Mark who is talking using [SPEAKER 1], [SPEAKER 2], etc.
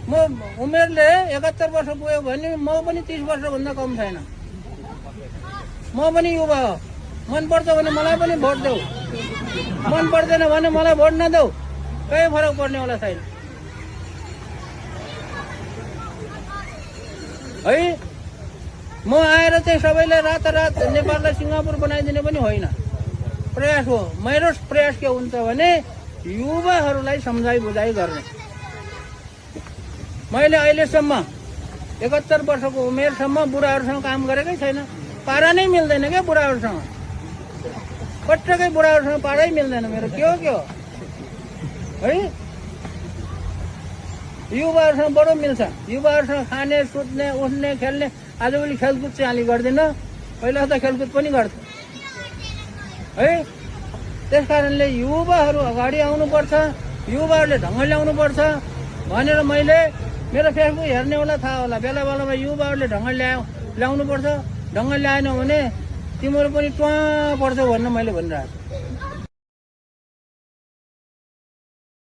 [SPEAKER 1] म उमेरले 71 वर्ष पुग्यो भने म पनि 30 वर्षभन्दा कम छैन। म पनि युवा हो। मन पर्छ भने मलाई पनि भोट देऊ, मन पर्दैन भने मलाई भोट नदेऊ, केही फरक पर्नेवाला छैन है। म आएर चाहिँ सबैलाई रातारात नेपाललाई सिङ्गापुर बनाइदिने पनि होइन, प्रयास हो। मेरो प्रयास के हुन्छ भने युवाहरूलाई सम्झाइ बुझाइ गर्ने। मैले अहिलेसम्म 71 वर्षको उमेरसम्म बुढाहरूसँग काम गरेकै छैन। पारा नै मिल्दैन क्या बुढाहरूसँग, पटक्कै बुढाहरूसँग पारै मिल्दैन मेरो। के हो है, युवाहरूसँग बडो मिल्छ। युवाहरूसँग खाने, सुत्ने, उठ्ने, खेल्ने। आजभोलि खेलकुद चाहिँ अलि गर्दैन, पहिला त खेलकुद पनि गर्थ्यो है। त्यस कारणले युवाहरू अगाडि आउनुपर्छ, युवाहरूले ढङ्ग ल्याउनुपर्छ भनेर मैले मेरो फेसबुक हेर्नेवाला थाहा होला, बेला बेलामा युवाहरूले ढङ्ग ल्याउनुपर्छ। ढङ्ग ल्याएन भने तिम्रो पनि ट्वा पर्छ भन्न मैले भनिरहेको छु।